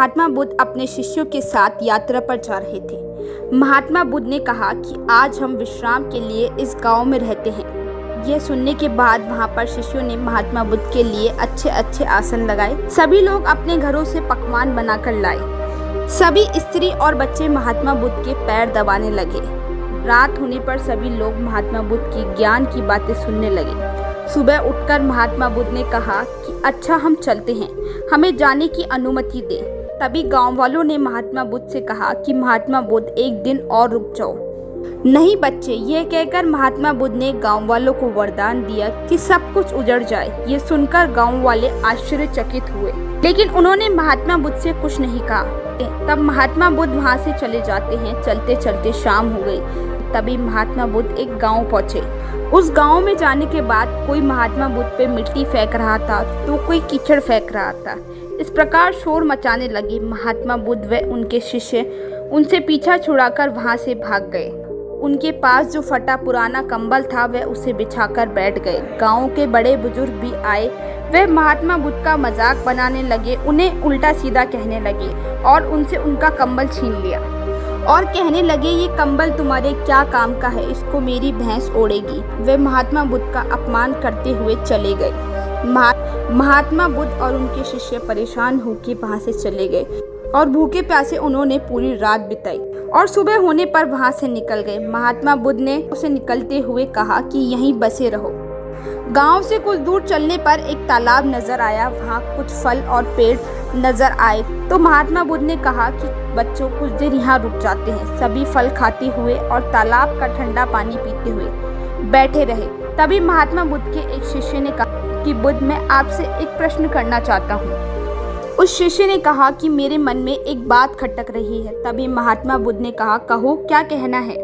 महात्मा बुद्ध अपने शिष्यों के साथ यात्रा पर जा रहे थे। महात्मा बुद्ध ने कहा कि आज हम विश्राम के लिए इस गांव में रहते हैं। यह सुनने के बाद वहां पर शिष्यों ने महात्मा बुद्ध के लिए अच्छे अच्छे आसन लगाए। सभी लोग अपने घरों से पकवान बनाकर लाए। सभी स्त्री और बच्चे महात्मा बुद्ध के पैर दबाने लगे। रात होने पर सभी लोग महात्मा बुद्ध की ज्ञान की बातें सुनने लगे। सुबह उठकर महात्मा बुद्ध ने कहा कि अच्छा हम चलते हैं, हमें जाने की अनुमति दें। तभी गांव वालों ने महात्मा बुद्ध से कहा कि महात्मा बुद्ध एक दिन और रुक जाओ। नहीं बच्चे, यह कहकर महात्मा बुद्ध ने गांव वालों को वरदान दिया कि सब कुछ उजड़ जाए। ये सुनकर गांव वाले आश्चर्यचकित हुए, लेकिन उन्होंने महात्मा बुद्ध से कुछ नहीं कहा। तब महात्मा बुद्ध वहां से चले जाते हैं। चलते चलते शाम हो गई। तभी महात्मा बुद्ध एक गांव पहुंचे। उस गांव में जाने के बाद कोई महात्मा बुद्ध पे मिट्टी फेंक रहा था तो कोई कीचड़ फेंक रहा था। इस प्रकार शोर मचाने लगे। महात्मा बुद्ध व उनके शिष्य उनसे पीछा छुड़ाकर वहां से भाग गए। उनके पास जो फटा पुराना कंबल था वह उसे बिछाकर बैठ गए। गांव के बड़े बुजुर्ग भी आए। वे महात्मा बुद्ध का मजाक बनाने लगे, उन्हें उल्टा सीधा कहने लगे और उनसे उनका कंबल छीन लिया और कहने लगे ये कंबल तुम्हारे क्या काम का है, इसको मेरी भैंस ओढ़ेगी। वे महात्मा बुद्ध का अपमान करते हुए चले गए। महात्मा बुद्ध और उनके शिष्य परेशान होकर वहां से चले गए और भूखे प्यासे उन्होंने पूरी रात बिताई और सुबह होने पर वहां से निकल गए। महात्मा बुद्ध ने उसे निकलते हुए कहा कि यहीं बसे रहो। गांव से कुछ दूर चलने पर एक तालाब नजर आया। वहां कुछ फल और पेड़ नजर आए तो महात्मा बुद्ध ने कहा कि बच्चों कुछ देर यहाँ रुक जाते हैं। सभी फल खाते हुए और तालाब का ठंडा पानी पीते हुए बैठे रहे। तभी महात्मा बुद्ध के एक शिष्य ने कहा कि बुद्ध, मैं आपसे एक प्रश्न करना चाहता हूँ। उस शिष्य ने कहा कि मेरे मन में एक बात खटक रही है। तभी महात्मा बुद्ध ने कहा, कहो क्या कहना है।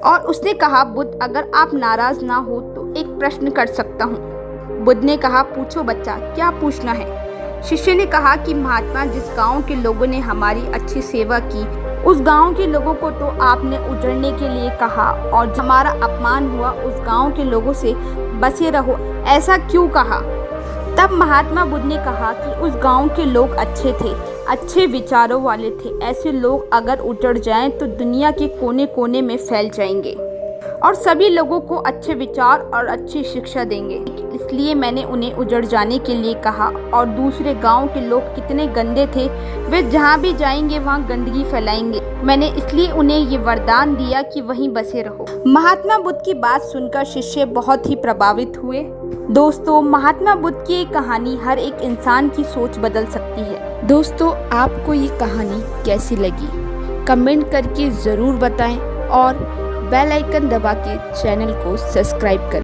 और उसने कहा, बुद्ध अगर आप नाराज ना हो तो एक प्रश्न कर सकता हूँ। बुद्ध ने कहा, पूछो बच्चा, क्या पूछना है। शिष्य ने कहा कि महात्मा, जिस गांव के लोगों ने हमारी अच्छी सेवा की उस गांव के लोगों को तो आपने उजड़ने के लिए कहा और हमारा अपमान हुआ उस गांव के लोगों से बसे रहो, ऐसा क्यों कहा। तब महात्मा बुद्ध ने कहा कि उस गांव के लोग अच्छे थे, अच्छे विचारों वाले थे। ऐसे लोग अगर उजड़ जाएं तो दुनिया के कोने कोने में फैल जाएंगे और सभी लोगों को अच्छे विचार और अच्छी शिक्षा देंगे। इसलिए मैंने उन्हें उजड़ जाने के लिए कहा। और दूसरे गांव के लोग कितने गंदे थे, वे जहां भी जाएंगे वहां गंदगी फैलाएंगे। मैंने इसलिए उन्हें ये वरदान दिया कि वहीं बसे रहो। महात्मा बुद्ध की बात सुनकर शिष्य बहुत ही प्रभावित हुए। दोस्तों, महात्मा बुद्ध की ये कहानी हर एक इंसान की सोच बदल सकती है। दोस्तों, आपको ये कहानी कैसी लगी कमेंट करके ज़रूर बताएं और बेल आइकन दबा के चैनल को सब्सक्राइब करें।